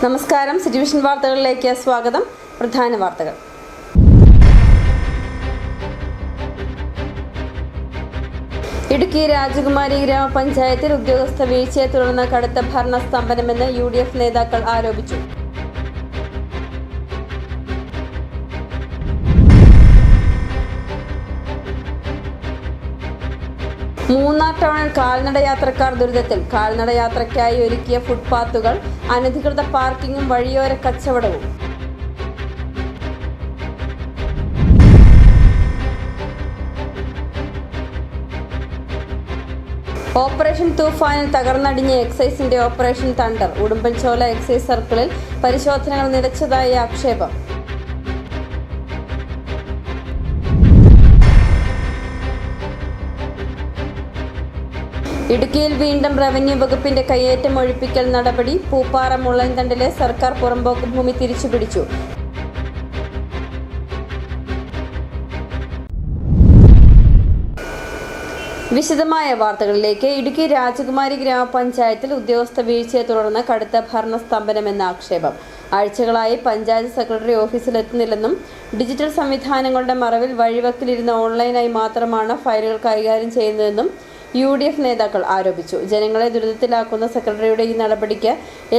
നമസ്കാരം. സിറ്റിവിഷൻ വാർത്തകളിലേക്ക് സ്വാഗതം. പ്രധാന വാർത്തകൾ. ഇടുക്കി രാജകുമാരി ഗ്രാമപഞ്ചായത്തിൽ ഉദ്യോഗസ്ഥ വീഴ്ചയെ തുടർന്ന് കടുത്ത ഭരണസ്തംഭനമെന്ന് UDF നേതാക്കൾ ആരോപിച്ചു. മൂന്നാർ ടൗണിൽ കാൽനടയാത്രക്കാർ ദുരിതത്തിൽ. കാൽനടയാത്രയ്ക്കായി ഒരുക്കിയ ഫുട്പാത്തുകൾ, അനധികൃത പാർക്കിംഗും വഴിയോര കച്ചവടവും. ഓപ്പറേഷൻ തൂഫാനിൽ തകർന്നടിഞ്ഞ എക്സൈസിന്റെ ഓപ്പറേഷൻ തണ്ടർ. ഉടുമ്പൻചോല എക്സൈസ് സർക്കിളിൽ പരിശോധനകൾ നിലച്ചതായി ആക്ഷേപം. ഇടുക്കിയിൽ വീണ്ടും റവന്യൂ വകുപ്പിന്റെ കയ്യേറ്റം ഒഴിപ്പിക്കൽ നടപടി. പൂപ്പാറ മുള്ളൻതണ്ടിലെ സർക്കാർ പുറമ്പോക്ക് ഭൂമി തിരിച്ചുപിടിച്ചു. വിശദമായ വാർത്തകളിലേക്ക്. ഇടുക്കി രാജകുമാരി ഗ്രാമപഞ്ചായത്തിൽ ഉദ്യോഗസ്ഥ വീഴ്ചയെ തുടർന്ന് കടുത്ത ഭരണസ്തംഭനമെന്ന ആക്ഷേപം. ആഴ്ചകളായി പഞ്ചായത്ത് സെക്രട്ടറി ഓഫീസിലെത്തുന്നില്ലെന്നും ഡിജിറ്റൽ സംവിധാനങ്ങളുടെ മറവിൽ വഴിവക്കിലിരുന്ന് ഓൺലൈനായി മാത്രമാണ് ഫയലുകൾ കൈകാര്യം ചെയ്യുന്നതെന്നും UDF നേതാക്കൾ ആരോപിച്ചു. ജനങ്ങളെ ദുരിതത്തിലാക്കുന്ന സെക്രട്ടറിയുടെ ഈ നടപടിക്ക്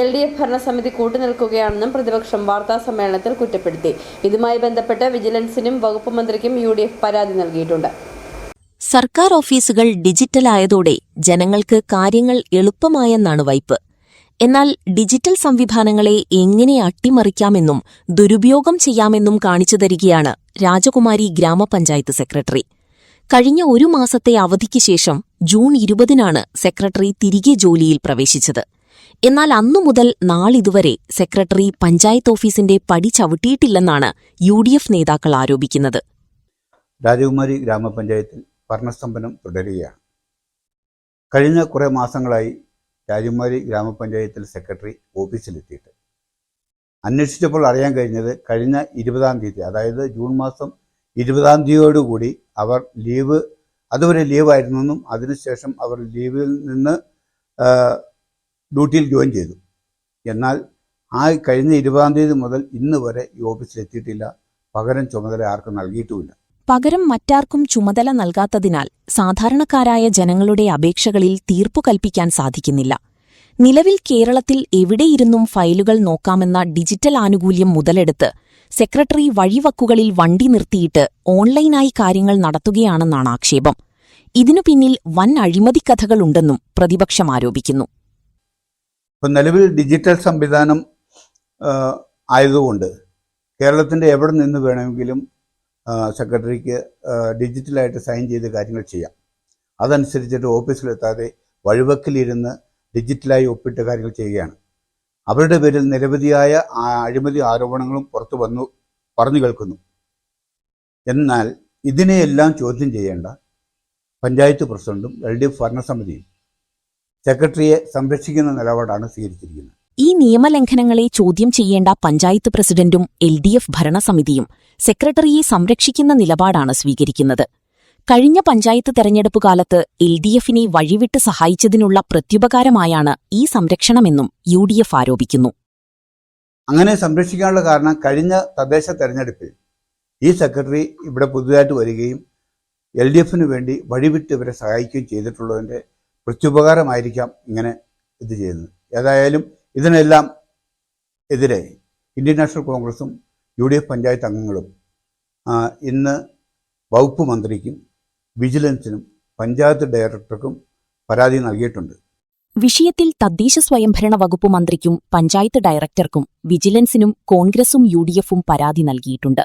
LDF ഭരണസമിതി കൂട്ടുനിൽക്കുകയാണെന്നും പ്രതിപക്ഷം വാർത്താസമ്മേളനത്തിൽ കുറ്റപ്പെടുത്തി. ഇതുമായി ബന്ധപ്പെട്ട് വിജിലൻസിനും വകുപ്പ് മന്ത്രിക്കും UDF പരാതി നൽകിയിട്ടുണ്ട്. സർക്കാർ ഓഫീസുകൾ ഡിജിറ്റലായതോടെ ജനങ്ങൾക്ക് കാര്യങ്ങൾ എളുപ്പമായെന്നാണ് വൈപ്പ്. എന്നാൽ ഡിജിറ്റൽ സംവിധാനങ്ങളെ എങ്ങനെ അട്ടിമറിക്കാമെന്നും ദുരുപയോഗം ചെയ്യാമെന്നും കാണിച്ചു തരികയാണ് രാജകുമാരി ഗ്രാമപഞ്ചായത്ത് സെക്രട്ടറി. കഴിഞ്ഞ ഒരു മാസത്തെ അവധിക്ക് ശേഷം ജൂൺ 20-നാണ് സെക്രട്ടറി തിരികെ ജോലിയിൽ പ്രവേശിച്ചത്. എന്നാൽ അന്നുമുതൽ നാളിതുവരെ സെക്രട്ടറി പഞ്ചായത്ത് ഓഫീസിന്റെ പടി ചവിട്ടിയിട്ടില്ലെന്നാണ് UDF നേതാക്കൾ ആരോപിക്കുന്നത്. രാജകുമാരി ഗ്രാമപഞ്ചായത്തിൽ ഭരണസ്തംഭനം തുടരുകയാണ്. കഴിഞ്ഞ കുറേ മാസങ്ങളായി രാജകുമാരി ഗ്രാമപഞ്ചായത്തിൽ സെക്രട്ടറി ഓഫീസിലെത്തിയിട്ട് അന്വേഷിച്ചപ്പോൾ അറിയാൻ കഴിഞ്ഞത് കഴിഞ്ഞ 20-ാം തീയതി, അതായത് ജൂൺ മാസം 20-ാം തീയതിയോടുകൂടി അവർ അതുവരെ ലീവായിരുന്നെന്നും അതിനുശേഷം അവർ ലീവിൽ നിന്ന് ഡ്യൂട്ടിയിൽ ജോയിൻ ചെയ്തു. എന്നാൽ കഴിഞ്ഞ 20-ാം തീയതി മുതൽ ഇന്ന് വരെ ഈ ഓഫീസിലെത്തിയിട്ടില്ല. പകരം ചുമതല ആർക്കും നൽകിയിട്ടുമില്ല. പകരം മറ്റാർക്കും ചുമതല നൽകാത്തതിനാൽ സാധാരണക്കാരായ ജനങ്ങളുടെ അപേക്ഷകളിൽ തീർപ്പു കൽപ്പിക്കാൻ സാധിക്കുന്നില്ല. നിലവിൽ കേരളത്തിൽ എവിടെയിരുന്നും ഫയലുകൾ നോക്കാമെന്ന ഡിജിറ്റൽ ആനുകൂല്യം മുതലെടുത്ത് സെക്രട്ടറി വഴിവക്കുകളിൽ വണ്ടി നിർത്തിയിട്ട് ഓൺലൈനായി കാര്യങ്ങൾ നടത്തുകയാണെന്നാണ് ആക്ഷേപം. ഇതിനു പിന്നിൽ വൻ അഴിമതിക്കഥകളുണ്ടെന്നും പ്രതിപക്ഷം ആരോപിക്കുന്നു. നിലവിൽ ഡിജിറ്റൽ സംവിധാനം ആയതുകൊണ്ട് കേരളത്തിന്റെ എവിടെ നിന്ന് വേണമെങ്കിലും സെക്രട്ടറിക്ക് ഡിജിറ്റലായിട്ട് സൈൻ ചെയ്ത് കാര്യങ്ങൾ ചെയ്യാം. അതനുസരിച്ചിട്ട് ഓഫീസിലെത്താതെ വഴിവക്കിലിരുന്ന് ഡിജിറ്റലായി ഒപ്പിട്ട് കാര്യങ്ങൾ ചെയ്യുകയാണ്. അവരുടെ പേരിൽ നിരവധിയായ അഴിമതി ആരോപണങ്ങളും പുറത്തു പറഞ്ഞു കേൾക്കുന്നു. എന്നാൽ ഇതിനെയെല്ലാം ചോദ്യം ചെയ്യേണ്ട പഞ്ചായത്ത് പ്രസിഡന്റും LDF ഭരണസമിതിയും സെക്രട്ടറിയെ സംരക്ഷിക്കുന്ന നിലപാടാണ് സ്വീകരിച്ചിരിക്കുന്നത്. ഈ നിയമലംഘനങ്ങളെ ചോദ്യം ചെയ്യേണ്ട പഞ്ചായത്ത് പ്രസിഡന്റും LDF ഭരണസമിതിയും സെക്രട്ടറിയെ സംരക്ഷിക്കുന്ന നിലപാടാണ് സ്വീകരിക്കുന്നത്. കഴിഞ്ഞ പഞ്ചായത്ത് തെരഞ്ഞെടുപ്പ് കാലത്ത് LDFനെ വഴിവിട്ട് സഹായിച്ചതിനുള്ള പ്രത്യുപകാരമായാണ് ഈ സംരക്ഷണമെന്നും UDF ആരോപിക്കുന്നു. അങ്ങനെ സംരക്ഷിക്കാനുള്ള കാരണം കഴിഞ്ഞ തദ്ദേശ തെരഞ്ഞെടുപ്പിൽ ഈ സെക്രട്ടറി ഇവിടെ പുതുതായിട്ട് വരികയും LDFന് വേണ്ടി വഴിവിട്ട് ഇവരെ സഹായിക്കുകയും ചെയ്തിട്ടുള്ളതിൻ്റെ പ്രത്യുപകാരമായിരിക്കാം ഇങ്ങനെ ഇത് ചെയ്യുന്നത്. ഏതായാലും ഇതിനെല്ലാം എതിരെ ഇന്ത്യൻ നാഷണൽ കോൺഗ്രസും UDF പഞ്ചായത്ത് അംഗങ്ങളും ഇന്ന് വകുപ്പ് മന്ത്രിക്കും വിജിലൻസിനും പഞ്ചായത്ത് ഡയറക്ടർക്കും പരാതി നൽകിയിട്ടുണ്ട്. വിഷയത്തിൽ തദ്ദേശ സ്വയംഭരണ വകുപ്പ് മന്ത്രിക്കും പഞ്ചായത്ത് ഡയറക്ടർക്കും വിജിലൻസിനും കോൺഗ്രസും UDFും പരാതി നൽകിയിട്ടുണ്ട്.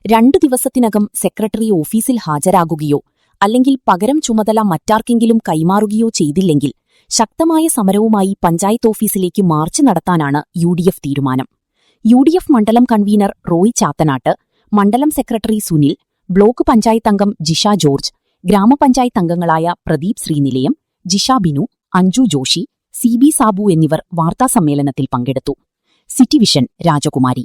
2 ദിവസത്തിനകം സെക്രട്ടറി ഓഫീസിൽ ഹാജരാകുകയോ അല്ലെങ്കിൽ പകരം ചുമതല മറ്റാർക്കെങ്കിലും കൈമാറുകയോ ചെയ്തില്ലെങ്കിൽ ശക്തമായ സമരവുമായി പഞ്ചായത്ത് ഓഫീസിലേക്ക് മാർച്ച് നടത്താനാണ് UDF തീരുമാനം. UDF മണ്ഡലം കൺവീനർ റോയ് ചാത്തനാട്ട്, മണ്ഡലം സെക്രട്ടറി സുനിൽ, ബ്ലോക്ക് പഞ്ചായത്ത് അംഗം ജിഷ ജോർജ്, ഗ്രാമപഞ്ചായത്ത് അംഗങ്ങളായ പ്രദീപ് ശ്രീനിലയം, ജിഷ ബിനു, അഞ്ജു ജോഷി, CB സാബു എന്നിവർ വാർത്താസമ്മേളനത്തിൽ പങ്കെടുത്തു. സിറ്റിവിഷൻ രാജകുമാരി.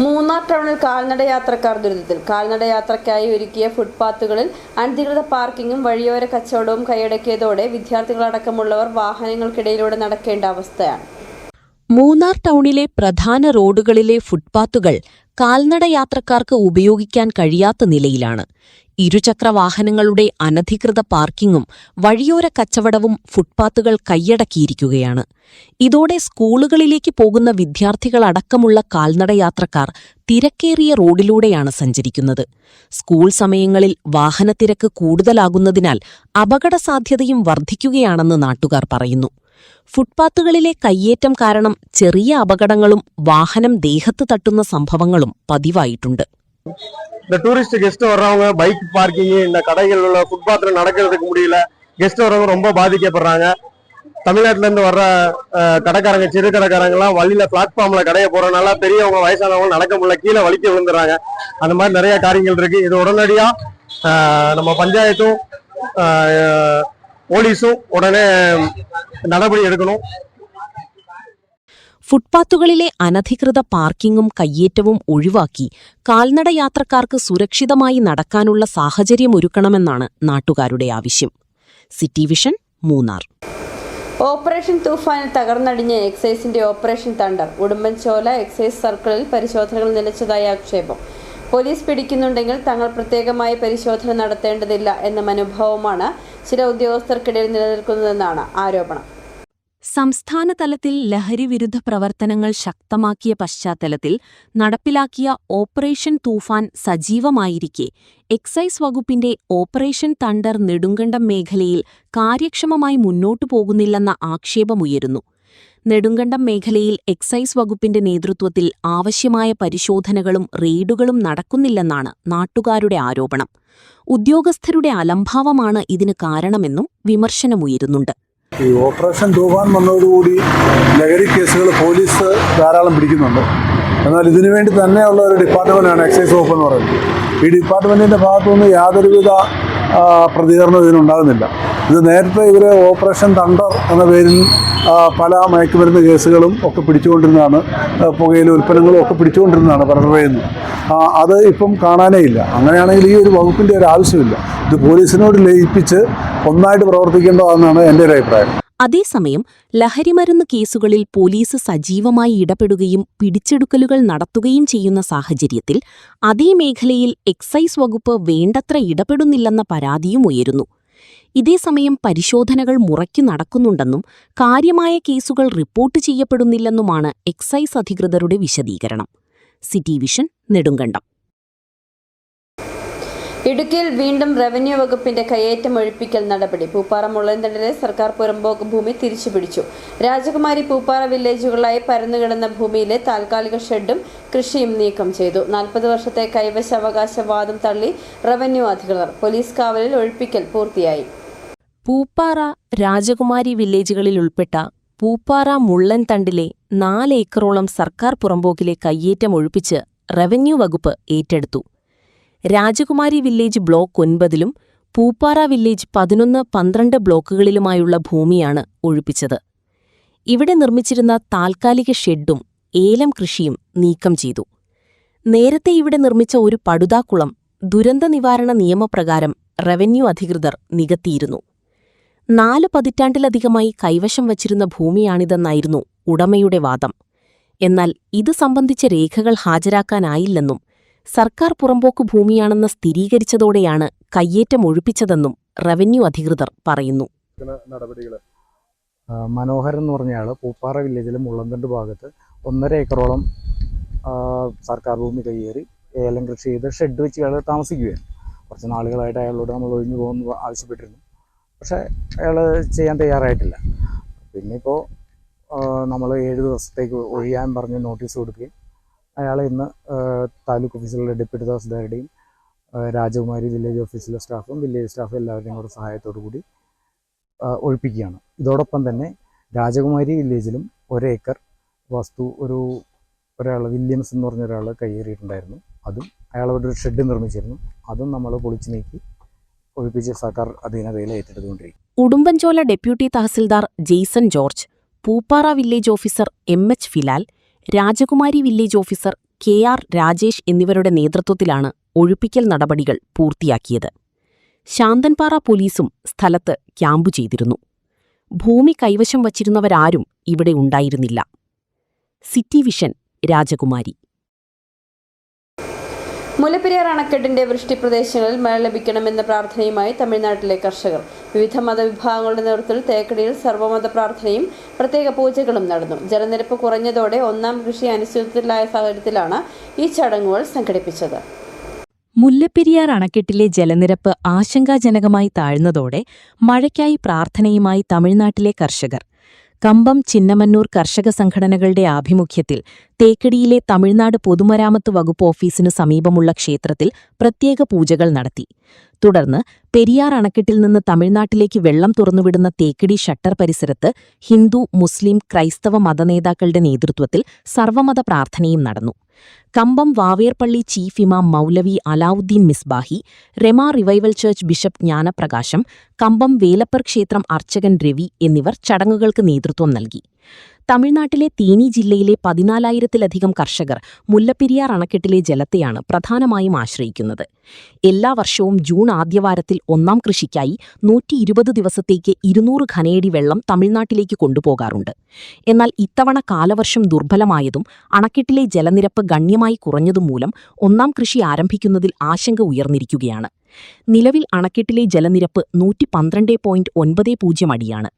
മൂന്നാർ ടൗണിൽ കാൽനടയാത്രക്കാർ ദുരിതത്തിൽ. കാൽനടയാത്രയ്ക്കായി ഒരുക്കിയ ഫുട്പാത്തുകളിൽ അനധികൃത പാർക്കിംഗും വഴിയോര കച്ചവടവും കൈയടക്കിയതോടെ വിദ്യാർത്ഥികളടക്കമുള്ളവർ വാഹനങ്ങൾക്കിടയിലൂടെ നടക്കേണ്ട അവസ്ഥയാണ്. മൂന്നാർ ടൗണിലെ പ്രധാന റോഡുകളിലെ ഫുട്പാത്തുകൾ കാൽനടയാത്രക്കാർക്ക് ഉപയോഗിക്കാൻ കഴിയാത്ത നിലയിലാണ്. ഇരുചക്രവാഹനങ്ങളുടെ അനധികൃത പാർക്കിംഗും വഴിയോര കച്ചവടവും ഫുട്പാത്തുകൾ കൈയടക്കിയിരിക്കുകയാണ്. ഇതോടെ സ്കൂളുകളിലേക്ക് പോകുന്ന വിദ്യാർത്ഥികളടക്കമുള്ള കാൽനടയാത്രക്കാർ തിരക്കേറിയ റോഡിലൂടെയാണ് സഞ്ചരിക്കുന്നത്. സ്കൂൾ സമയങ്ങളിൽ വാഹനത്തിരക്ക് കൂടുതലാകുന്നതിനാൽ അപകടസാധ്യതയും വർദ്ധിക്കുകയാണെന്ന് നാട്ടുകാർ പറയുന്നു. ഫുട്പാത്തുകളിലെ കയ്യേറ്റം കാരണം ചെറിയ അപകടങ്ങളും വാഹനം ദേഹത്ത് തട്ടുന്ന സംഭവങ്ങളും പതിവായിട്ടുണ്ട്. இந்த டூரிஸ்ட் கெஸ்ட் வர்றவங்க பைக் பார்க்கிங் இந்த கடைகள் உள்ள ஃபுட்பாத்தில் நடக்கிறதுக்கு முடியல. கெஸ்ட் வர்றவங்க ரொம்ப பாதிக்கப்படுறாங்க. தமிழ்நாட்டுல இருந்து வர்ற கடைக்காரங்க சிறு கடைக்காரங்கலாம் வழியில பிளாட்ஃபார்ம்ல கடைய போறதுனால பெரியவங்க வயசானவங்க நடக்க முடியல, கீழே வலிக்க விழுந்துறாங்க. அந்த மாதிரி நிறைய காரியங்கள் இருக்கு. இது உடனடியா நம்ம பஞ்சாயத்தும் போலீஸும் உடனே നടപടി എടുക്കണം. ഫുട്പാത്തുകളിലെ അനധികൃത പാർക്കിംഗും കയ്യേറ്റവും ഒഴിവാക്കി കാൽനടയാത്രക്കാർക്ക് സുരക്ഷിതമായി നടക്കാനുള്ള സാഹചര്യമൊരുക്കണമെന്നാണ് നാട്ടുകാരുടെ ആവശ്യം. City vision, Munnar. ഓപ്പറേഷൻ തൂഫാനിൽ തകർന്നടിഞ്ഞ എക്സൈസിന്റെ ഓപ്പറേഷൻ തണ്ടർ ഉടുമ്പൻചോല എക്സൈസ് സർക്കിളിൽ പരിശോധനകൾ നിലച്ചതായി ആക്ഷേപം. പോലീസ് പിടിക്കുന്നുണ്ടെങ്കിൽ തങ്ങൾ പ്രത്യേകമായി പരിശോധന നടത്തേണ്ടതില്ല എന്ന മനോഭാവമാണ് ചില ഉദ്യോഗസ്ഥർക്കിടയിൽ നിലനിൽക്കുന്നതെന്നാണ് ആരോപണം. സംസ്ഥാനതലത്തിൽ ലഹരിവിരുദ്ധ പ്രവർത്തനങ്ങൾ ശക്തമാക്കിയ പശ്ചാത്തലത്തിൽ നടപ്പിലാക്കിയ ഓപ്പറേഷൻ തൂഫാൻ സജീവമായിരിക്കെ എക്സൈസ് വകുപ്പിന്റെ ഓപ്പറേഷൻ തണ്ടർ നെടുങ്കണ്ടം മേഖലയിൽ കാര്യക്ഷമമായി മുന്നോട്ടു പോകുന്നില്ലെന്ന ആക്ഷേപമുയരുന്നു. നെടുങ്കണ്ടം മേഖലയിൽ എക്സൈസ് വകുപ്പിന്റെ നേതൃത്വത്തിൽ ആവശ്യമായ പരിശോധനകളും റെയ്ഡുകളും നടക്കുന്നില്ലെന്നാണ് നാട്ടുകാരുടെ ആരോപണം. ഉദ്യോഗസ്ഥരുടെ അലംഭാവമാണ് ഇതിന് കാരണമെന്നും വിമർശനമുയരുന്നുണ്ട്. ഈ ഓപ്പറേഷൻ തൂഫാൻ വന്നതോടുകൂടി ലഹരി കേസുകൾ പോലീസ് ധാരാളം പിടിക്കുന്നുണ്ട്. എന്നാൽ ഇതിനുവേണ്ടി തന്നെയുള്ള ഒരു ഡിപ്പാർട്ട്മെൻറ്റാണ് എക്സൈസ് വകുപ്പ് എന്ന് പറയുന്നത്. ഈ ഡിപ്പാർട്ട്മെൻറ്റിൻ്റെ ഭാഗത്തുനിന്ന് യാതൊരുവിധ പ്രതികരണം ഇതിനുണ്ടാകുന്നില്ല. ഇത് നേരത്തെ ഇവർ ഓപ്പറേഷൻ തണ്ടർ എന്ന പേരിൽ പല മയക്കുമരുന്ന് കേസുകളും ഒക്കെ പിടിച്ചുകൊണ്ടിരുന്നതാണ്, പുകയില ഉൽപ്പന്നങ്ങളും ഒക്കെ പിടിച്ചുകൊണ്ടിരുന്നതാണ് പലരുടെയും. അത് ഇപ്പം കാണാനേ ഇല്ല. അങ്ങനെയാണെങ്കിൽ ഈ ഒരു വകുപ്പിൻ്റെ ഒരു ആവശ്യമില്ല. ഇത് പോലീസിനോട് ലയിപ്പിച്ച് ഒന്നായിട്ട് പ്രവർത്തിക്കേണ്ടതെന്നാണ് എൻ്റെ ഒരു അഭിപ്രായം. അതേസമയം ലഹരിമരുന്ന് കേസുകളിൽ പോലീസ് സജീവമായി ഇടപെടുകയും പിടിച്ചെടുക്കലുകൾ നടത്തുകയും ചെയ്യുന്ന സാഹചര്യത്തിൽ അതേ മേഖലയിൽ എക്സൈസ് വകുപ്പ് വേണ്ടത്ര ഇടപെടുന്നില്ലെന്ന പരാതിയും ഉയരുന്നു. ഇതേസമയം പരിശോധനകൾ മുറയ്ക്കു നടക്കുന്നുണ്ടെന്നും കാര്യമായ കേസുകൾ റിപ്പോർട്ട് ചെയ്യപ്പെടുന്നില്ലെന്നുമാണ് എക്സൈസ് അധികൃതരുടെ വിശദീകരണം. City vision, Nedumkandam. ഇടുക്കിയിൽ വീണ്ടും റവന്യൂ വകുപ്പിന്റെ കയ്യേറ്റം ഒഴിപ്പിക്കൽ നടപടി. പൂപ്പാറ മുള്ളൻതണ്ടിലെ സർക്കാർ പുറമ്പോക്ക് ഭൂമി തിരിച്ചുപിടിച്ചു. രാജകുമാരി പൂപ്പാറ വില്ലേജുകളായി പരന്നുകിടന്ന ഭൂമിയിലെ താൽക്കാലിക ഷെഡും കൃഷിയും നീക്കം ചെയ്തു. 40 വർഷത്തെ കൈവശാവകാശവാദം തള്ളി റവന്യൂ അധികൃതർ. പോലീസ് കാവലിൽ ഒഴിപ്പിക്കൽ പൂർത്തിയായി. പൂപ്പാറ, രാജകുമാരി വില്ലേജുകളിൽ ഉൾപ്പെട്ട പൂപ്പാറ മുള്ളൻതണ്ടിലെ 4 ഏക്കറോളം സർക്കാർ പുറമ്പോക്കിലെ കയ്യേറ്റം ഒഴിപ്പിച്ച് റവന്യൂ വകുപ്പ് ഏറ്റെടുത്തു. രാജകുമാരി വില്ലേജ് ബ്ലോക്ക് 9ലും പൂപ്പാറ വില്ലേജ് 11, 12 ബ്ലോക്കുകളിലുമായുള്ള ഭൂമിയാണ് ഒഴിപ്പിച്ചത്. ഇവിടെ നിർമ്മിച്ചിരുന്ന താൽക്കാലിക ഷെഡും ഏലം കൃഷിയും നീക്കം ചെയ്തു. നേരത്തെ ഇവിടെ നിർമ്മിച്ച ഒരു പടുതാക്കുളം ദുരന്ത നിവാരണ നിയമപ്രകാരം റവന്യൂ അധികൃതർ നികത്തിയിരുന്നു. 4 പതിറ്റാണ്ടിലധികമായി കൈവശം വച്ചിരുന്ന ഭൂമിയാണിതെന്നായിരുന്നു ഉടമയുടെ വാദം. എന്നാൽ ഇത് സംബന്ധിച്ച രേഖകൾ ഹാജരാക്കാനായില്ലെന്നും സർക്കാർ പുറമ്പോക്ക് ഭൂമിയാണെന്ന് സ്ഥിരീകരിച്ചതോടെയാണ് കയ്യേറ്റം ഒഴിപ്പിച്ചതെന്നും റവന്യൂ അധികൃതർ പറയുന്നു. മനോഹരൻ എന്ന് പറഞ്ഞയാൾ പൂപ്പാറ വില്ലേജിലെ മുള്ളന്തണ്ട് ഭാഗത്ത് 1.5 ഏക്കറോളം സർക്കാർ ഭൂമി കയ്യേറി ഏലം കൃഷി ചെയ്ത് ഷെഡ് വെച്ച് അയാൾ താമസിക്കുകയാണ്. കുറച്ച് നാളുകളായിട്ട് അയാളോട് നമ്മൾ ഒഴിഞ്ഞു പോകുന്നു ആവശ്യപ്പെട്ടിരുന്നു. പക്ഷേ അയാൾ ചെയ്യാൻ തയ്യാറായിട്ടില്ല. പിന്നെ ഇപ്പോൾ നമ്മൾ 7 ദിവസത്തേക്ക് ഒഴിയാൻ പറഞ്ഞ് നോട്ടീസ് കൊടുക്കുകയും അയാൾ ഇന്ന് താലൂക്ക് ഓഫീസിലുള്ള ഡെപ്യൂട്ടി തഹസിൽദാരുടെയും രാജകുമാരി വില്ലേജ് ഓഫീസിലെ സ്റ്റാഫും വില്ലേജ് സ്റ്റാഫും എല്ലാവരുടെയും കൂടെ സഹായത്തോടു കൂടി ഒഴിപ്പിക്കുകയാണ്. ഇതോടൊപ്പം തന്നെ രാജകുമാരി വില്ലേജിലും 1 ഏക്കർ വസ്തു ഒരാൾ വില്യംസ് എന്ന് പറഞ്ഞ ഒരാൾ കയ്യേറിയിട്ടുണ്ടായിരുന്നു. അതും അയാളവിടെ ഒരു ഷെഡ് നിർമ്മിച്ചിരുന്നു. അതും നമ്മൾ പൊളിച്ചു നീക്കി ഒഴിപ്പിച്ച് സർക്കാർ അധീനതയിൽ ഏറ്റെടുത്തുകൊണ്ടിരിക്കും. Udumbanchola deputy tahsildar Jaison George, Pooppara village officer MH Filal, Rajakumari village officer KR Rajesh എന്നിവരുടെ നേതൃത്വത്തിലാണ് ഒഴിപ്പിക്കൽ നടപടികൾ പൂർത്തിയാക്കിയത്. ശാന്തൻപാറ പോലീസും സ്ഥലത്ത് ക്യാമ്പു ചെയ്തിരുന്നു. ഭൂമി കൈവശം വച്ചിരുന്നവരാരും ഇവിടെ ഉണ്ടായിരുന്നില്ല. സിറ്റി വിഷൻ രാജകുമാരി. മുല്ലപ്പെരിയാർ അണക്കെട്ടിന്റെ വൃഷ്ടിപ്രദേശങ്ങളിൽ മഴ ലഭിക്കണമെന്ന പ്രാർത്ഥനയുമായി തമിഴ്നാട്ടിലെ കർഷകർ. വിവിധ മതവിഭാഗങ്ങളുടെ നേതൃത്വത്തിൽ തേക്കടിയിൽ സർവ്വമത പ്രാർത്ഥനയും പ്രത്യേക പൂജകളും നടന്നു. ജലനിരപ്പ് കുറഞ്ഞതോടെ ഒന്നാം കൃഷി അനിശ്ചിതത്വത്തിലായ സാഹചര്യത്തിലാണ് ഈ ചടങ്ങുകൾ സംഘടിപ്പിച്ചത്. മുല്ലപ്പെരിയാർ അണക്കെട്ടിലെ ജലനിരപ്പ് ആശങ്കാജനകമായി താഴ്ന്നതോടെ മഴയ്ക്കായി പ്രാർത്ഥനയുമായി തമിഴ്നാട്ടിലെ കർഷകർ. കമ്പം, ചിന്നമന്നൂർ കർഷക സംഘടനകളുടെ ആഭിമുഖ്യത്തിൽ തേക്കടിയിലെ തമിഴ്നാട് പൊതുമരാമത്ത് വകുപ്പ് ഓഫീസിനു സമീപമുള്ള ക്ഷേത്രത്തിൽ പ്രത്യേക പൂജകൾ നടത്തി. തുടർന്ന് പെരിയാർ അണക്കെട്ടിൽ നിന്ന് തമിഴ്നാട്ടിലേക്ക് വെള്ളം തുറന്നുവിടുന്ന തേക്കടി ഷട്ടർ പരിസരത്ത് ഹിന്ദു, മുസ്ലിം, ക്രൈസ്തവ മതനേതാക്കളുടെ നേതൃത്വത്തിൽ സർവ്വമത പ്രാർത്ഥനയും നടന്നു. കമ്പം വാവേർപള്ളി ചീഫ് ഇമാം മൗലവി Alauddin Misbahi, Rhema revival church bishop Jnanaprakasam, Cumbum Velappar ക്ഷേത്രം അർച്ചകൻ രവി എന്നിവർ ചടങ്ങുകൾക്ക് നേതൃത്വം നൽകി. തമിഴ്നാട്ടിലെ തേനി ജില്ലയിലെ 14,000-ലധികം കർഷകർ മുല്ലപ്പെരിയാർ അണക്കെട്ടിലെ ജലത്തെയാണ് പ്രധാനമായും ആശ്രയിക്കുന്നത്. എല്ലാ വർഷവും ജൂൺ ആദ്യവാരത്തിൽ ഒന്നാം കൃഷിക്കായി 120 ദിവസത്തേക്ക് 200 ഘനയടി വെള്ളം തമിഴ്നാട്ടിലേക്ക് കൊണ്ടുപോകാറുണ്ട്. എന്നാൽ ഇത്തവണ കാലവർഷം ദുർബലമായതും അണക്കെട്ടിലെ ജലനിരപ്പ് ഗണ്യമായി കുറഞ്ഞതും മൂലം ഒന്നാം കൃഷി ആരംഭിക്കുന്നതിൽ ആശങ്ക ഉയർന്നിരിക്കുകയാണ്. നിലവിൽ അണക്കെട്ടിലെ ജലനിരപ്പ് 112.90 അടിയാണ്.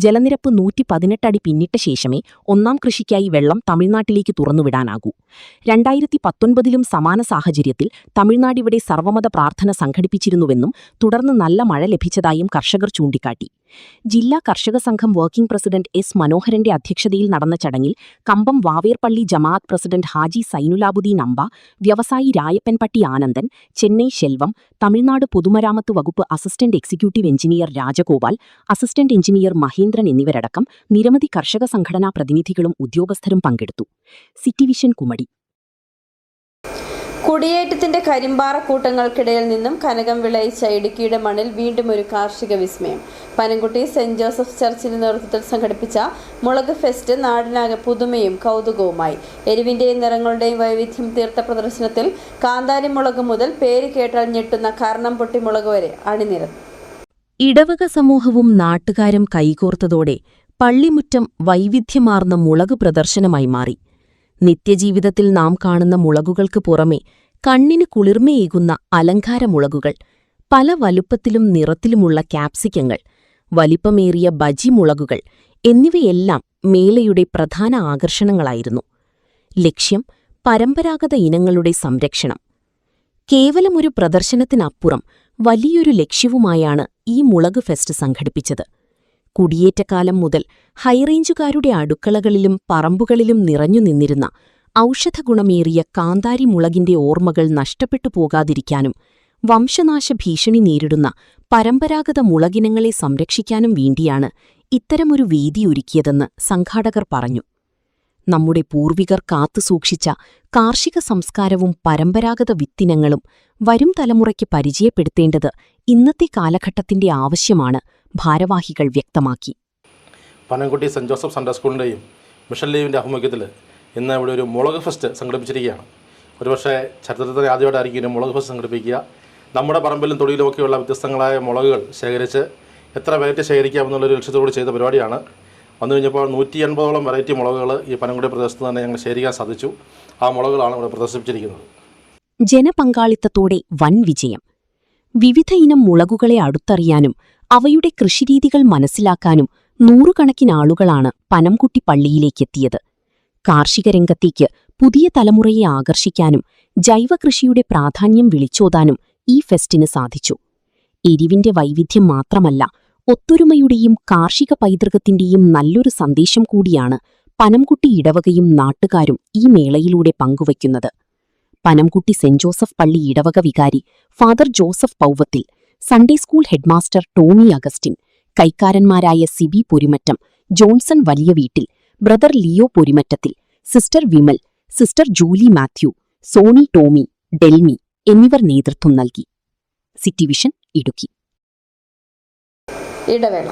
ജലനിരപ്പ് 118 അടി പിന്നിട്ട ശേഷമേ ഒന്നാം കൃഷിക്കായി വെള്ളം തമിഴ്നാട്ടിലേക്ക് തുറന്നുവിടാനാകൂ. 2019ലും സമാന സാഹചര്യത്തിൽ തമിഴ്നാടിവിടെ സർവ്വമത പ്രാർത്ഥന സംഘടിപ്പിച്ചിരുന്നുവെന്നും തുടർന്ന് നല്ല മഴ ലഭിച്ചതായും കർഷകർ ചൂണ്ടിക്കാട്ടി. ജില്ലാ കർഷക സംഘം വർക്കിംഗ് പ്രസിഡന്റ് എസ് മനോഹരന്റെ അധ്യക്ഷതയിൽ നടന്ന ചടങ്ങിൽ കമ്പം വാവേർപള്ളി ജമാഅത്ത് പ്രസിഡന്റ് ഹാജി സൈനുലാബുദ്ദീൻ അമ്പ, വ്യവസായി രായപ്പൻപട്ടി ആനന്ദൻ, ചെന്നൈ ശെൽവം, തമിഴ്നാട് പൊതുമരാമത്ത് വകുപ്പ് assistant executive engineer Rajagopal, assistant engineer Mahendran എന്നിവരടക്കം നിരവധി കർഷക സംഘടനാ പ്രതിനിധികളും ഉദ്യോഗസ്ഥരും പങ്കെടുത്തു. City vision കുമടി. കുടിയേറ്റത്തിന്റെ കരിമ്പാറക്കൂട്ടങ്ങൾക്കിടയിൽ നിന്നും കനകം വിളയിച്ച ഇടുക്കിയുടെ മണ്ണിൽ വീണ്ടും ഒരു കാർഷിക വിസ്മയം. പനംകുട്ടി സെന്റ് ജോസഫ് ചർച്ചിന്റെ നേതൃത്വത്തിൽ സംഘടിപ്പിച്ച മുളക് ഫെസ്റ്റ് നാടിനാകെ പുതുമയും കൗതുകവുമായി. എരിവിന്റെയും നിറങ്ങളുടെയും വൈവിധ്യം തീർത്ത പ്രദർശനത്തിൽ കാന്താരി മുളക് മുതൽ പേര് കേട്ടാൽ ഞെട്ടുന്ന കർണം പൊട്ടി മുളക് വരെ അണിനിരന്നു. ഇടവക സമൂഹവും നാട്ടുകാരും കൈകോർത്തതോടെ പള്ളിമുറ്റം വൈവിധ്യമാർന്ന മുളക് പ്രദർശനമായി മാറി. നിത്യജീവിതത്തിൽ നാം കാണുന്ന മുളകുകൾക്ക് പുറമെ കണ്ണിന് കുളിർമയേകുന്ന അലങ്കാരമുളകുകൾ, പല വലുപ്പത്തിലും നിറത്തിലുമുള്ള ക്യാപ്സിക്കങ്ങൾ, വലിപ്പമേറിയ ബജി മുളകുകൾ എന്നിവയെല്ലാം മേളയുടെ പ്രധാന ആകർഷണങ്ങളായിരുന്നു. ലക്ഷ്യം പരമ്പരാഗത ഇനങ്ങളുടെ സംരക്ഷണം. കേവലമൊരു പ്രദർശനത്തിനപ്പുറം വലിയൊരു ലക്ഷ്യവുമായാണ് ഈ മുളക് ഫെസ്റ്റ് സംഘടിപ്പിച്ചത്. കുടിയേറ്റക്കാലം മുതൽ ഹൈറേഞ്ചുകാരുടെ അടുക്കളകളിലും പറമ്പുകളിലും നിറഞ്ഞു നിന്നിരുന്ന ഔഷധഗുണമേറിയ കാന്താരി മുളകിന്റെ ഓർമ്മകൾ നഷ്ടപ്പെട്ടു പോകാതിരിക്കാനും വംശനാശ ഭീഷണി നേരിടുന്ന പരമ്പരാഗത മുളകിനങ്ങളെ സംരക്ഷിക്കാനും വേണ്ടിയാണ് ഇത്തരമൊരു വേദിയൊരുക്കിയതെന്ന് സംഘാടകർ പറഞ്ഞു. നമ്മുടെ പൂർവികർ കാത്തുസൂക്ഷിച്ച കാർഷിക സംസ്കാരവും പരമ്പരാഗത വിത്തിനങ്ങളും വരും തലമുറയ്ക്ക് പരിചയപ്പെടുത്തേണ്ടത് ഇന്നത്തെ കാലഘട്ടത്തിന്റെ ആവശ്യമാണ് ഭാരവാഹികൾ വ്യക്തമാക്കി. പനംകുട്ടി സെന്റ് ജോസഫ് സൺഡേ സ്കൂളിൻ്റെയും മിഷൻ ലീവിൻ്റെ ആഭിമുഖ്യത്തിൽ ഇന്ന് ഇവിടെ ഒരു മുളക് ഫെസ്റ്റ് സംഘടിപ്പിച്ചിരിക്കുകയാണ്. ഒരുപക്ഷെ ചരിത്രത്തിൽ ആദ്യമായിട്ടായിരിക്കും ഒരു മുളക് ഫെസ്റ്റ് സംഘടിപ്പിക്കുക. നമ്മുടെ പറമ്പിലും തൊടിയിലുമൊക്കെയുള്ള വ്യത്യസ്തങ്ങളായ മുളകുകൾ ശേഖരിച്ച് എത്ര വെറൈറ്റി ശേഖരിക്കാമെന്നുള്ളൊരു ലക്ഷ്യത്തോട് ചെയ്ത പരിപാടിയാണ്. വന്നു കഴിഞ്ഞപ്പോൾ 180ഓളം വെറൈറ്റി മുളകുകൾ ഈ പനംകുടി പ്രദേശത്ത് തന്നെ ഞങ്ങൾ ശേഖരിക്കാൻ സാധിച്ചു. ആ മുളകുകളാണ് ഇവിടെ പ്രദർശിപ്പിച്ചിരിക്കുന്നത്. ജനപങ്കാളിത്തത്തോടെ വൻ വിജയം. വിവിധ ഇനം മുളകുകളെ അടുത്തറിയാനും അവയുടെ കൃഷിരീതികൾ മനസ്സിലാക്കാനും നൂറുകണക്കിനാളുകളാണ് പനംകുട്ടി പള്ളിയിലേക്കെത്തിയത്. കാർഷിക രംഗത്തേക്ക് പുതിയ തലമുറയെ ആകർഷിക്കാനും ജൈവകൃഷിയുടെ പ്രാധാന്യം വിളിച്ചോതാനും ഈ ഫെസ്റ്റിന് സാധിച്ചു. എരിവിന്റെ വൈവിധ്യം മാത്രമല്ല, ഒത്തൊരുമയുടെയും കാർഷിക പൈതൃകത്തിന്റെയും നല്ലൊരു സന്ദേശം കൂടിയാണ് പനംകുട്ടി ഇടവകയും നാട്ടുകാരും ഈ മേളയിലൂടെ പങ്കുവയ്ക്കുന്നത്. പനംകുട്ടി സെന്റ് ജോസഫ് പള്ളി ഇടവക വികാരി father Joseph Pauvathil, Sunday school headmaster Tomy Augustine, കൈക്കാരന്മാരായ സിബി പൊരിമറ്റം, ജോൺസൺ വലിയ വീട്ടിൽ, ബ്രദർ ലിയോ പൊരിമറ്റത്തിൽ, സിസ്റ്റർ വിമൽ, സിസ്റ്റർ ജൂലി മാത്യു, സോണി ടോമി, ഡെൽമി എന്നിവർ നേതൃത്വം നൽകി. City vision Idukki. ഇടവേള.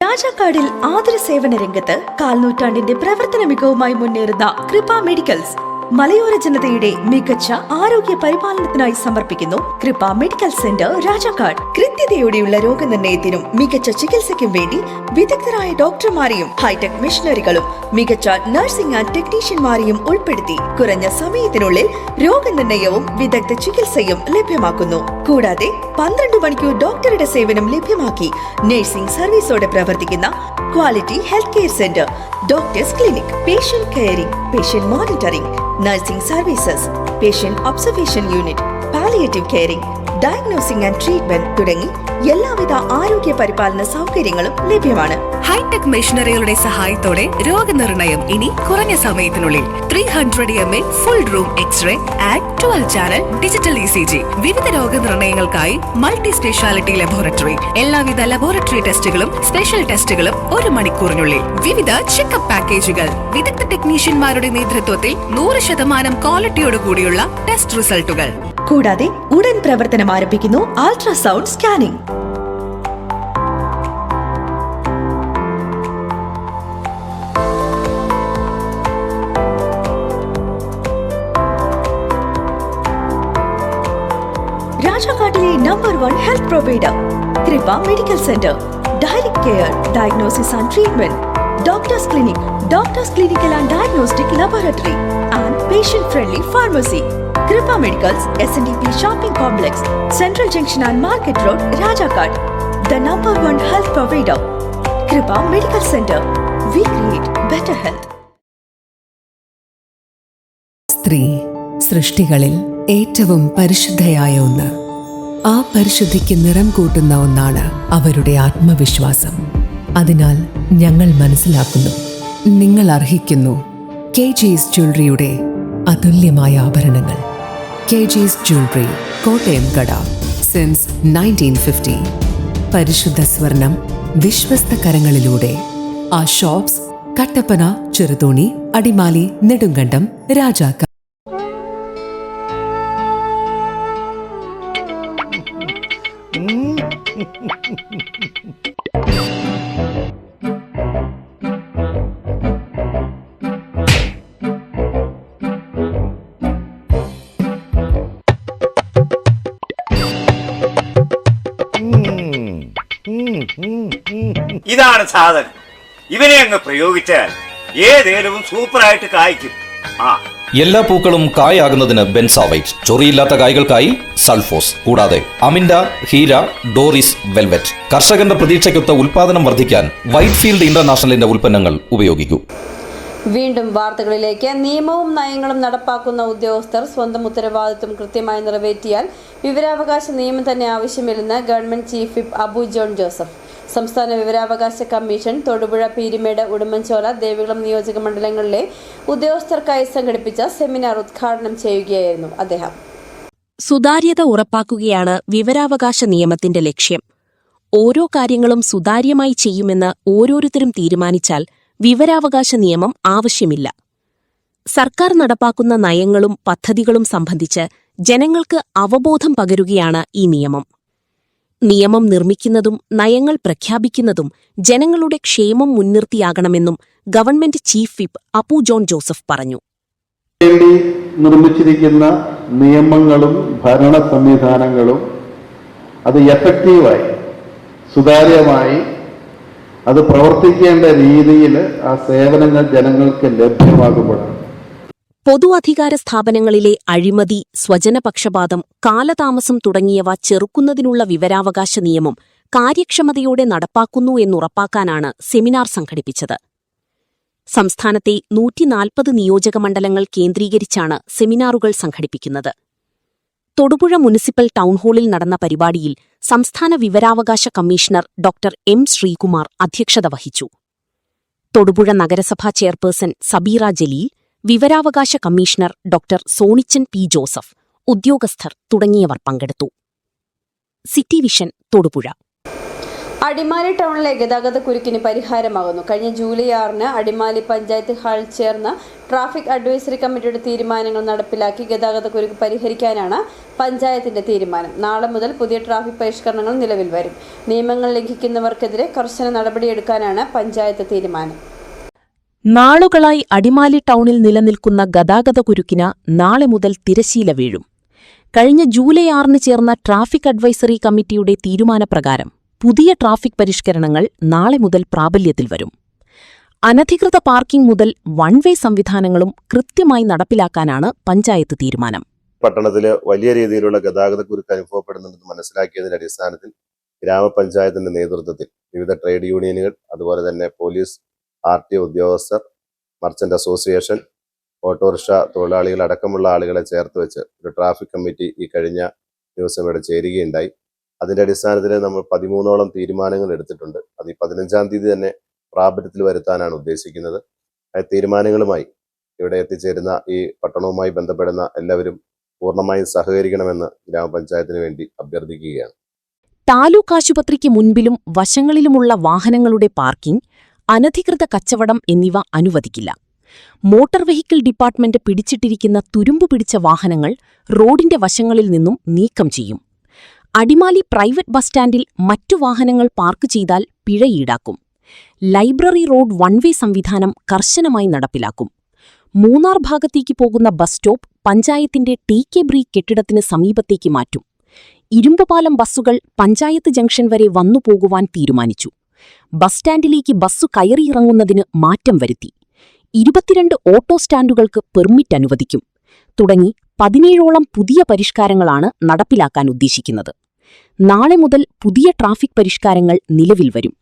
രാജാക്കാടിൽ ആതുര സേവന രംഗത്ത് കാൽനൂറ്റാണ്ടിന്റെ പ്രവർത്തന മികവുമായി മുന്നേറുന്ന കൃപ മെഡിക്കൽസ് മലയോര ജനതയുടെ മികച്ച ആരോഗ്യ പരിപാലനത്തിനായി സമർപ്പിക്കുന്നു കൃപ മെഡിക്കൽ സെന്റർ രാജാക്കാട്. കൃത്യതയോടെയുള്ള രോഗനിർണയത്തിനും മികച്ച ചികിത്സയ്ക്കും വേണ്ടി വിദഗ്ധരായ ഡോക്ടർമാരെയും ഹൈടെക് മെഷീനറികളും മികച്ച നഴ്സിംഗ് ആൻഡ് ടെക്നീഷ്യന്മാരെയും ഉൾപ്പെടുത്തി കുറഞ്ഞ സമയത്തിനുള്ളിൽ രോഗനിർണയവും വിദഗ്ധ ചികിത്സയും ലഭ്യമാക്കുന്നു. കൂടാതെ 12 മണിക്കൂർ ഡോക്ടറുടെ സേവനം ലഭ്യമാക്കി നഴ്സിംഗ് സർവീസോടെ പ്രവർത്തിക്കുന്ന quality health care centre, doctors clinic, patient caring, patient monitoring, nursing services, patient observation unit, palliative caring, diagnosing and treatment തുടങ്ങി എല്ലാവിധ ആരോഗ്യ പരിപാലന സൗകര്യങ്ങളും ലഭ്യമാണ്. ഹൈടെക് മെഷീനറികളുടെ സഹായത്തോടെ രോഗനിർണയം ഇനി കുറഞ്ഞ സമയത്തിനുള്ളിൽ. 300 ml full room X-ray and 12 channel digital ECG. വിവിധ രോഗനിർണയങ്ങൾക്കായി മൾട്ടി സ്പെഷ്യാലിറ്റി ലബോറട്ടറി. എല്ലാവിധ ലബോറട്ടറി ടെസ്റ്റുകളും സ്പെഷ്യൽ ടെസ്റ്റുകളും 1 മണിക്കൂറിനുള്ളിൽ. വിവിധ ചെക്കപ്പ് പാക്കേജുകൾ. വിദഗ്ധ ടെക്നീഷ്യന്മാരുടെ നേതൃത്വത്തിൽ 100% ക്വാളിറ്റിയോടുകൂടിയുള്ള ടെസ്റ്റ് റിസൾട്ടുകൾ. കൂടാതെ ഉടൻ പ്രവർത്തനം ആരംഭിക്കുന്നു അൾട്രാസൗണ്ട് സ്കാനിംഗ്. രാജാക്കാട്ടിലെ number 1 health provider Kripa medical centre. Direct care, diagnosis and treatment, doctors clinic, doctors clinical and diagnostic laboratory and patient friendly pharmacy. Kripa Medicals, SNDP Shopping Complex, Central Junction and Market Road, Rajakad. The number 1 health provider. Kripa Medical Center. We create better health. സ്ത്രീ സൃഷ്ടികളിൽ ഏറ്റവും പരിശുദ്ധയായ ഒന്ന്. ആ പരിശുദ്ധിക്ക് നിറം കൂട്ടുന്ന ഒന്നാണ് അവരുടെ ആത്മവിശ്വാസം. അതിനാൽ ഞങ്ങൾ മനസ്സിലാക്കുന്നു, നിങ്ങൾ അർഹിക്കുന്നു KG's ജ്വല്ലറിയുടെ അതുല്യമായ ആഭരണങ്ങൾ. KG's ജ്വല്ലറി, കോട്ടയം കട, സിൻസ് 1950. പരിശുദ്ധ സ്വർണം വിശ്വസ്ത കരങ്ങളിലൂടെ. ആ ഷോപ്സ് കട്ടപ്പന, ചെറുതോണി, അടിമാലി, നെടുങ്കണ്ടം, രാജാക്കാട്. ഇതാണ് സാധനം. ഇവനെ അങ്ങ് പ്രയോഗിച്ചാൽ ഏതേലും സൂപ്പറായിട്ട് കായ്ക്കും. എല്ലാ പൂക്കളും കായാകുന്നതിന് ബെൻസാവൈറ്റ്, ചൊറിയില്ലാത്ത കായ്കൾക്കായി സൾഫോസ്, കൂടാതെ അമിൻഡ, ഹീര, ഡോറിസ്, വെൽവെറ്റ്. കർഷകന്റെ പ്രതീക്ഷയ്ക്കൊത്ത ഉൽപാദനം വർദ്ധിക്കാൻ വൈറ്റ്ഫീൽഡ് ഇന്റർനാഷണലിന്റെ ഉൽപ്പന്നങ്ങൾ ഉപയോഗിക്കൂ. വീണ്ടും വാർത്തകളിലേക്ക്. നിയമവും നയങ്ങളും നടപ്പാക്കുന്ന ഉദ്യോഗസ്ഥർ സ്വന്തം ഉത്തരവാദിത്വം കൃത്യമായി നിറവേറ്റിയാൽ വിവരാവകാശ നിയമം തന്നെ ആവശ്യമില്ലെന്ന് government chief whip Abu John Joseph. സംസ്ഥാന വിവരാവകാശ കമ്മീഷൻ തൊടുപുഴ, പീരുമേട്, ഉടുമ്പൻചോല, ദേവികുളം നിയോജക മണ്ഡലങ്ങളിലെ ഉദ്യോഗസ്ഥർക്കായി സംഘടിപ്പിച്ച സെമിനാർ ഉദ്ഘാടനം ചെയ്യുകയായിരുന്നു അദ്ദേഹം. സുതാര്യത ഉറപ്പാക്കുകയാണ് വിവരാവകാശ നിയമത്തിന്റെ ലക്ഷ്യം. ഓരോ കാര്യങ്ങളും സുതാര്യമായി ചെയ്യുമെന്ന് ഓരോരുത്തരും തീരുമാനിച്ചാൽ വിവരാവകാശ നിയമം ആവശ്യമില്ല. സർക്കാർ നടപ്പാക്കുന്ന നയങ്ങളും പദ്ധതികളും സംബന്ധിച്ച് ജനങ്ങൾക്ക് അവബോധം പകരുകയാണ് ഈ നിയമം. നിയമം നിർമ്മിക്കുന്നതും നയങ്ങൾ പ്രഖ്യാപിക്കുന്നതും ജനങ്ങളുടെ ക്ഷേമം മുൻനിർത്തിയാകണമെന്നും government chief whip Abu John Joseph പറഞ്ഞു. നിർമ്മിച്ചിരിക്കുന്ന നിയമങ്ങളും ഭരണ സംവിധാനങ്ങളും അത് എഫക്റ്റീവായി, സുതാര്യമായി അത് പ്രവർത്തിക്കേണ്ട രീതിയിൽ ആ സേവനങ്ങൾ ജനങ്ങൾക്ക് ലഭ്യമാകുമ്പോഴാണ്. പൊതു അധികാര സ്ഥാപനങ്ങളിലെ അഴിമതി, സ്വജനപക്ഷപാതം, കാലതാമസം തുടങ്ങിയവ ചെറുക്കുന്നതിനുള്ള വിവരാവകാശ നിയമം കാര്യക്ഷമതയോടെ നടപ്പാക്കുന്നു എന്നുറപ്പാക്കാനാണ് സെമിനാർ സംഘടിപ്പിച്ചത്. സംസ്ഥാനത്തെ 140 നിയോജകമണ്ഡലങ്ങൾ കേന്ദ്രീകരിച്ചാണ് സെമിനാറുകൾ സംഘടിപ്പിക്കുന്നത്. തൊടുപുഴ മുനിസിപ്പൽ ടൗൺഹാളിൽ നടന്ന പരിപാടിയിൽ സംസ്ഥാന വിവരാവകാശ കമ്മീഷണർ ഡോക്ടർ M. ശ്രീകുമാർ അധ്യക്ഷത വഹിച്ചു. തൊടുപുഴ നഗരസഭാ ചെയർപേഴ്സൺ സബീറ ജലീൽ, വിവരാവകാശ commissioner doctor Sonichan P. Joseph, ഉദ്യോഗസ്ഥർ തുടങ്ങിയവർ പങ്കെടുത്തു. City vision, Thodupuzha. അടിമാലി ടൗണിലെ ഗതാഗത കുരുക്കിന് പരിഹാരമാകുന്നു. കഴിഞ്ഞ ജൂലൈ 6-ന് അടിമാലി പഞ്ചായത്ത് ഹാളിൽ ചേർന്ന ട്രാഫിക് അഡ്വൈസറി കമ്മിറ്റിയുടെ തീരുമാനങ്ങൾ നടപ്പിലാക്കി ഗതാഗത കുരുക്ക് പരിഹരിക്കാനാണ് പഞ്ചായത്തിന്റെ തീരുമാനം. നാളെ മുതൽ പുതിയ ട്രാഫിക് പരിഷ്കരണങ്ങൾ നിലവിൽ വരും. നിയമങ്ങൾ ലംഘിക്കുന്നവർക്കെതിരെ കർശന നടപടിയെടുക്കാനാണ് പഞ്ചായത്ത് തീരുമാനം. നാളുകളായി അടിമാലി ടൗണിൽ നിലനിൽക്കുന്ന ഗതാഗത കുരുക്കിന് നാളെ മുതൽ തിരശ്ശീല വീഴും. കഴിഞ്ഞ ജൂലൈ 6 ചേർന്ന ട്രാഫിക് അഡ്വൈസറി കമ്മിറ്റിയുടെ തീരുമാനപ്രകാരം പുതിയ ട്രാഫിക് പരിഷ്കരണങ്ങൾ നാളെ മുതൽ പ്രാബല്യത്തിൽ വരും. അനധികൃത പാർക്കിംഗ് മുതൽ വൺ വേ സംവിധാനങ്ങളും കൃത്യമായി നടപ്പിലാക്കാനാണ് പഞ്ചായത്ത് തീരുമാനം. പട്ടണത്തിൽ വലിയ രീതിയിലുള്ള ഗതാഗത കുരുക്ക് അനുഭവപ്പെടുന്നുണ്ടെന്ന് മനസ്സിലാക്കിയതിന്റെ അടിസ്ഥാനത്തിൽ ഗ്രാമപഞ്ചായത്തിന്റെ നേതൃത്വത്തിൽ വിവിധ ട്രേഡ് യൂണിയനുകൾ, അതുപോലെ തന്നെ പോലീസ്, RTO ഉദ്യോഗസ്ഥർ, മർച്ചന്റ് അസോസിയേഷൻ, ഓട്ടോറിക്ഷ തൊഴിലാളികൾ അടക്കമുള്ള ആളുകളെ ചേർത്ത് വെച്ച് ഒരു ട്രാഫിക് കമ്മിറ്റി ഈ കഴിഞ്ഞ ദിവസം ഇവിടെ ചേരുകയുണ്ടായി. അതിന്റെ അടിസ്ഥാനത്തിൽ നമ്മൾ 13ഓളം തീരുമാനങ്ങൾ എടുത്തിട്ടുണ്ട്. അത് ഈ 15-ാം തീയതി തന്നെ പ്രാബല്യത്തിൽ വരുത്താനാണ് ഉദ്ദേശിക്കുന്നത്. ആ തീരുമാനങ്ങളുമായി ഇവിടെ എത്തിച്ചേരുന്ന ഈ പട്ടണവുമായി ബന്ധപ്പെടുന്ന എല്ലാവരും പൂർണ്ണമായും സഹകരിക്കണമെന്ന് ഗ്രാമപഞ്ചായത്തിന് വേണ്ടി അഭ്യർത്ഥിക്കുകയാണ്. താലൂക്ക് ആശുപത്രിക്ക് മുൻപിലും വശങ്ങളിലുമുള്ള വാഹനങ്ങളുടെ പാർക്കിംഗ്, അനധികൃത കച്ചവടം എന്നിവ അനുവദിക്കില്ല. മോട്ടോർ വെഹിക്കിൾ ഡിപ്പാർട്ട്മെന്റ് പിടിച്ചിട്ടിരിക്കുന്ന തുരുമ്പു പിടിച്ച വാഹനങ്ങൾ റോഡിന്റെ വശങ്ങളിൽ നിന്നും നീക്കം ചെയ്യും. അടിമാലി പ്രൈവറ്റ് ബസ് സ്റ്റാൻഡിൽ മറ്റു വാഹനങ്ങൾ പാർക്ക് ചെയ്താൽ പിഴ ഈടാക്കും. ലൈബ്രറി റോഡ് വൺ വേ സംവിധാനം കർശനമായി നടപ്പിലാക്കും. മൂന്നാർ ഭാഗത്തേക്ക് പോകുന്ന ബസ് സ്റ്റോപ്പ് പഞ്ചായത്തിന്റെ TK ബ്രീ കെട്ടിടത്തിന് സമീപത്തേക്ക് മാറ്റും. ഇരുമ്പുപാലം ബസ്സുകൾ പഞ്ചായത്ത് ജംഗ്ഷൻ വരെ വന്നുപോകുവാൻ തീരുമാനിച്ചു. ബസ് സ്റ്റാൻഡിലേക്ക് ബസ്സു കയറിയിറങ്ങുന്നതിന് മാറ്റം വരുത്തി. 22 ഓട്ടോ സ്റ്റാൻഡുകൾക്ക് പെർമിറ്റ് അനുവദിക്കും. തുടങ്ങി 17ഓളം പുതിയ പരിഷ്കാരങ്ങളാണ് നടപ്പിലാക്കാൻ ഉദ്ദേശിക്കുന്നത്. നാളെ മുതൽ പുതിയ ട്രാഫിക് പരിഷ്കാരങ്ങൾ നിലവിൽ വരും.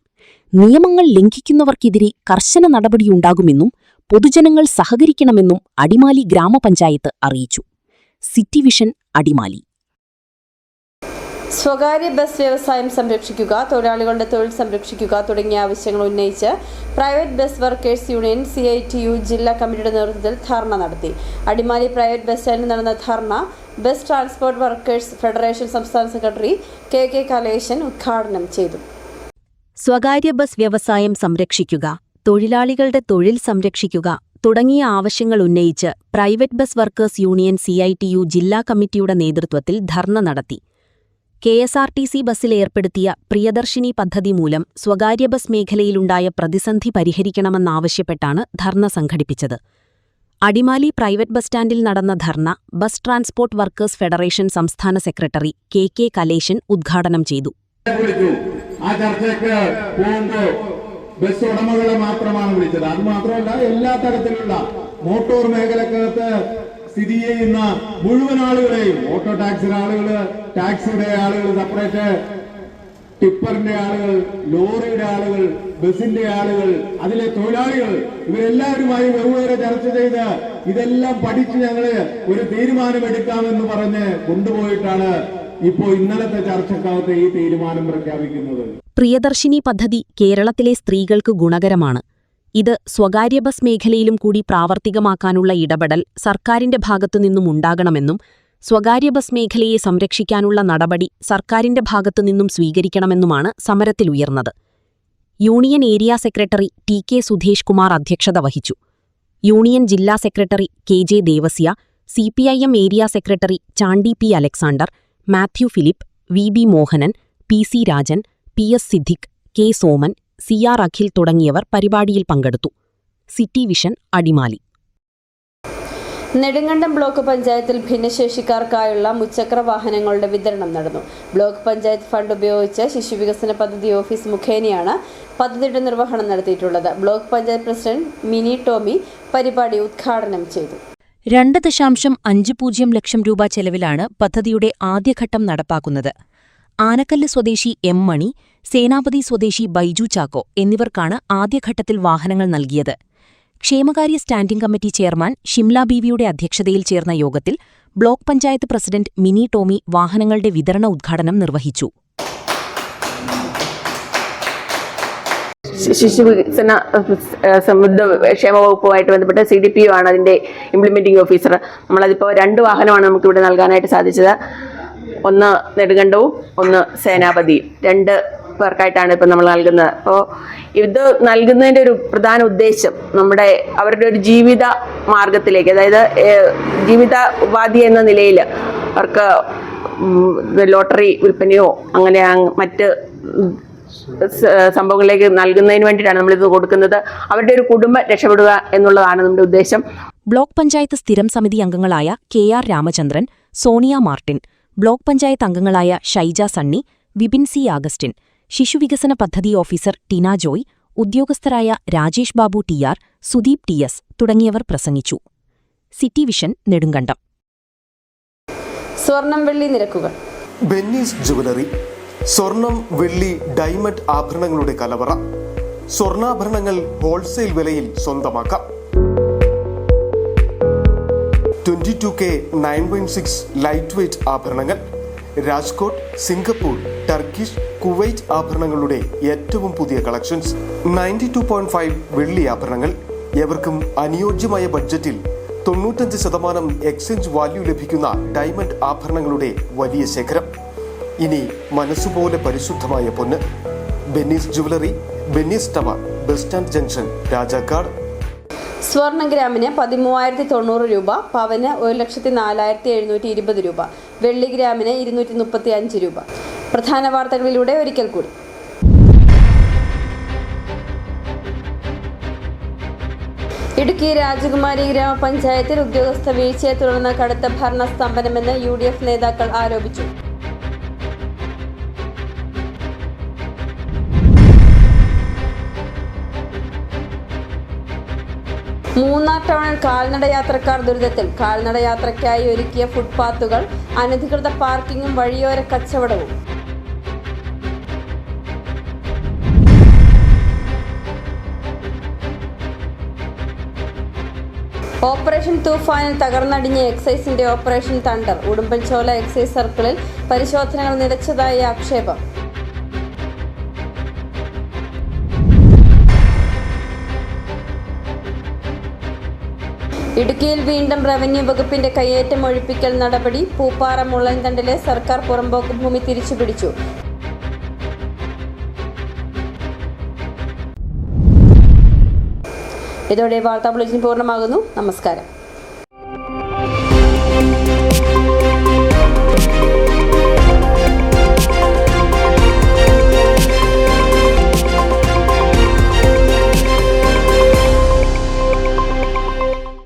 നിയമങ്ങൾ ലംഘിക്കുന്നവർക്കെതിരെ കർശന നടപടിയുണ്ടാകുമെന്നും പൊതുജനങ്ങൾ സഹകരിക്കണമെന്നും അടിമാലി ഗ്രാമപഞ്ചായത്ത് അറിയിച്ചു. City vision, Adimali. സ്വകാര്യ ബസ് വ്യവസായം സംരക്ഷിക്കുക, തൊഴിലാളികളുടെ തൊഴിൽ സംരക്ഷിക്കുക തുടങ്ങിയ ആവശ്യങ്ങൾ ഉന്നയിച്ച് private bus workers union CITU ജില്ലാ കമ്മിറ്റിയുടെ നേതൃത്വത്തിൽ ധർണ നടത്തി. അടിമാലി പ്രൈവറ്റ് ബസ് സ്റ്റാൻഡിൽ നടന്ന ധർണ ബസ് ട്രാൻസ്പോർട്ട് വർക്കേഴ്സ് ഫെഡറേഷൻ സംസ്ഥാന സെക്രട്ടറി KK കലേശൻ ഉദ്ഘാടനം ചെയ്തു. സ്വകാര്യ ബസ് വ്യവസായം സംരക്ഷിക്കുക, തൊഴിലാളികളുടെ തൊഴിൽ സംരക്ഷിക്കുക തുടങ്ങിയ ആവശ്യങ്ങൾ ഉന്നയിച്ച് private bus workers union CITU ജില്ലാ കമ്മിറ്റിയുടെ നേതൃത്വത്തിൽ ധർണ നടത്തി. KSRTC ബസ്സിൽ ഏർപ്പെടുത്തിയ പ്രിയദർശിനി പദ്ധതി മൂലം സ്വകാര്യ ബസ് മേഖലയിലുണ്ടായ പ്രതിസന്ധി പരിഹരിക്കണമെന്നാവശ്യപ്പെട്ടാണ് ധർണ സംഘടിപ്പിച്ചത്. അടിമാലി പ്രൈവറ്റ് ബസ് സ്റ്റാൻഡിൽ നടന്ന ധർണ ബസ് ട്രാൻസ്പോർട്ട് വർക്കേഴ്സ് ഫെഡറേഷൻ സംസ്ഥാന സെക്രട്ടറി KK കലേശൻ ഉദ്ഘാടനം ചെയ്തു. ആ ചർച്ചയ്ക്ക് പോകുമ്പോൾ ബസ് ഉടമകളെ മാത്രമാണ് വിളിച്ചത്. അത് മാത്രമല്ല, എല്ലാ തരത്തിലുള്ള മോട്ടോർ മേഖലക്കകത്ത് സ്ഥിതി ചെയ്യുന്ന മുഴുവൻ ആളുകളെയും, ഓട്ടോ ടാക്സിയുടെ ആളുകള്, ടാക്സിയുടെ ആളുകൾ, സെപ്പറേറ്റ് ടിപ്പറിന്റെ ആളുകൾ, ലോറിയുടെ ആളുകൾ, ബസിന്റെ ആളുകൾ, അതിലെ തൊഴിലാളികൾ, ഇവരെല്ലാവരുമായി വെവ്വേറെ ചർച്ച ചെയ്ത് ഇതെല്ലാം പഠിച്ച് ഞങ്ങള് ഒരു തീരുമാനമെടുക്കാമെന്ന് പറഞ്ഞ് കൊണ്ടുപോയിട്ടാണ് ഇപ്പോൾ ഇന്നലത്തെ ചർച്ചക്കകത്ത് ഈ തീരുമാനം പ്രഖ്യാപിക്കുന്നത്. പ്രിയദർശിനി പദ്ധതി കേരളത്തിലെ സ്ത്രീകൾക്ക് ഗുണകരമാണ്. ഇത് സ്വകാര്യ ബസ് മേഖലയിലും കൂടി പ്രാവർത്തികമാക്കാനുള്ള ഇടപെടൽ സർക്കാരിന്റെ ഭാഗത്തുനിന്നും ഉണ്ടാകണമെന്നും സ്വകാര്യ ബസ് മേഖലയെ സംരക്ഷിക്കാനുള്ള നടപടി സർക്കാരിന്റെ ഭാഗത്തുനിന്നും സ്വീകരിക്കണമെന്നുമാണ് സമരത്തിലുയർന്നത്. Union area secretary TK Sudhesh Kumar അധ്യക്ഷത വഹിച്ചു. യൂണിയൻ ജില്ലാ secretary KJ Devasya, CPIM area secretary Chandy P Alexander, Mathew Philip, VB Mohanan, PC Rajan, PS Siddique, K Soman, CR Akhil തുടങ്ങിയവർ പരിപാടിയിൽ പങ്കെടുത്തു. City vision, Adimali. Nedumkandam block പഞ്ചായത്തിൽ ഭിന്നശേഷിക്കാർക്കായുള്ള മുച്ചക്ര വാഹനങ്ങളുടെ വിതരണം നടന്നു. ബ്ലോക്ക് പഞ്ചായത്ത് ഫണ്ട് ഉപയോഗിച്ച് ശിശുവികസന പദ്ധതി ഓഫീസ് മുഖേനയാണ് പദ്ധതിയുടെ നിർവഹണം നടത്തിയിട്ടുള്ളത്. ബ്ലോക്ക് പഞ്ചായത്ത് പ്രസിഡന്റ് മിനി ടോമി പരിപാടി ഉദ്ഘാടനം ചെയ്തു. 2.50 ലക്ഷം രൂപ ചെലവിലാണ് പദ്ധതിയുടെ ആദ്യഘട്ടം നടപ്പാക്കുന്നത്. ആനക്കല്ല് സ്വദേശി M മണി, സേനാപതി സ്വദേശി ബൈജു ചാക്കോ എന്നിവർക്കാണ് ആദ്യഘട്ടത്തിൽ വാഹനങ്ങൾ നൽകിയത്. ക്ഷേമകാര്യ സ്റ്റാൻഡിംഗ് കമ്മിറ്റി ചെയർമാൻ ഷിംല ബീവിയുടെ അധ്യക്ഷതയിൽ ചേർന്ന യോഗത്തിൽ ബ്ലോക്ക് പഞ്ചായത്ത് പ്രസിഡന്റ് മിനി ടോമി വാഹനങ്ങളുടെ വിതരണ ഉദ്ഘാടനം നിർവഹിച്ചു. ശിശുവികസന ക്ഷേമ വകുപ്പുമായിട്ട് ബന്ധപ്പെട്ട് CDPO ആണ് അതിൻ്റെ ഇംപ്ലിമെൻറ്റിംഗ് ഓഫീസർ. നമ്മളതിപ്പോൾ 2 വാഹനമാണ് നമുക്കിവിടെ നൽകാനായിട്ട് സാധിച്ചത്. ഒന്ന് നെടുങ്കണ്ടവും ഒന്ന് സേനാപതിയും. 2 പേർക്കായിട്ടാണ് ഇപ്പം നമ്മൾ നൽകുന്നത്. അപ്പോൾ ഇത് നൽകുന്നതിൻ്റെ ഒരു പ്രധാന ഉദ്ദേശം അവരുടെ ഒരു ജീവിത മാർഗത്തിലേക്ക്, അതായത് ജീവിത ഉപാധി എന്ന നിലയിൽ അവർക്ക് ലോട്ടറി വിൽപ്പനയോ അങ്ങനെ മറ്റ് സംഭവങ്ങളിലേക്ക് നൽകുന്നതിന് വേണ്ടിയിട്ടാണ് നമ്മളിത് കൊടുക്കുന്നത്. അവരുടെ ഒരു കുടുംബം രക്ഷപ്പെടുക എന്നുള്ളതാണ് നമ്മുടെ ഉദ്ദേശം. ബ്ലോക്ക് പഞ്ചായത്ത് സ്ഥിരം സമിതി അംഗങ്ങളായ KR രാമചന്ദ്രൻ, സോണിയ മാർട്ടിൻ, ബ്ലോക്ക് പഞ്ചായത്ത് അംഗങ്ങളായ ഷൈജ സണ്ണി, വിപിൻ സി ആഗസ്റ്റിൻ, ശിശുവികസന പദ്ധതി ഓഫീസർ ടിന ജോയ്, ഉദ്യോഗസ്ഥരായ രാജേഷ് ബാബു TR, സുദീപ് TS തുടങ്ങിയവർ പ്രസംഗിച്ചു. City vision Nedumkandam. സ്വർണം വെള്ളി നിരക്കുകൾ. ബെന്നീസ് ജുവലറി, സ്വർണം വെള്ളി ഡയമണ്ട് ആഭരണങ്ങളുടെ കലവറ. സ്വർണ്ണാഭരണങ്ങൾ ഹോൾസെയിൽ വിലയിൽ സ്വന്തമാക്കാം. 22K 916 ലൈറ്റ് വെയ്റ്റ് ആഭരണങ്ങൾ. രാജ്കോട്ട്, സിംഗപ്പൂർ, ടർക്കിഷ്, കുവൈറ്റ് ആഭരണങ്ങളുടെ ഏറ്റവും പുതിയ കളക്ഷൻസ്. 92.5 വെള്ളി ആഭരണങ്ങൾ. എവർക്കും അനുയോജ്യമായ ബഡ്ജറ്റിൽ 95% എക്സ്ചേഞ്ച് വാല്യൂ ലഭിക്കുന്ന ഡയമണ്ട് ആഭരണങ്ങളുടെ വലിയ ശേഖരം. ഇനി മനസ്സുപോലെ പരിശുദ്ധമായ പൊന്ന്. Benny's jewellery, Benny's tower, bus stand junction, Rajakkad. സ്വർണ്ണ ഗ്രാമിന് 13,090 രൂപ, പവന് 1,04,720 രൂപ, വെള്ളി ഗ്രാമിന് 235 രൂപ. പ്രധാന വാർത്തകളിലൂടെ ഒരിക്കൽ കൂടി. ഇടുക്കി രാജകുമാരി ഗ്രാമപഞ്ചായത്തിൽ ഉദ്യോഗസ്ഥ വീഴ്ചയെ തുടർന്ന് കടുത്ത ഭരണസ്തംഭനമെന്ന് UDF നേതാക്കൾ ആരോപിച്ചു. മൂന്നാർ ടൗണിൽ കാൽനടയാത്രക്കാർ ദുരിതത്തിൽ. കാൽനടയാത്രയ്ക്കായി ഒരുക്കിയ ഫുട്പാത്തുകൾ, അനധികൃത പാർക്കിങ്ങും വഴിയോര കച്ചവടവും. ഓപ്പറേഷൻ തൂഫാനിൽ തകർന്നടിഞ്ഞ എക്സൈസിന്റെ ഓപ്പറേഷൻ തണ്ടർ. ഉടുമ്പൻചോല എക്സൈസ് സർക്കിളിൽ പരിശോധനകൾ നിലച്ചതായി ആക്ഷേപം. ഇടുക്കിയിൽ വീണ്ടും റവന്യൂ വകുപ്പിന്റെ കയ്യേറ്റം ഒഴിപ്പിക്കൽ നടപടി. പൂപ്പാറ മുള്ളൻതണ്ടിലെ സർക്കാർ പുറമ്പോക്ക് ഭൂമി തിരിച്ചുപിടിച്ചു. ഇതോടെ വാർത്താ ബുള്ളറ്റിൻ പൂർണ്ണമാകുന്നു. നമസ്കാരം.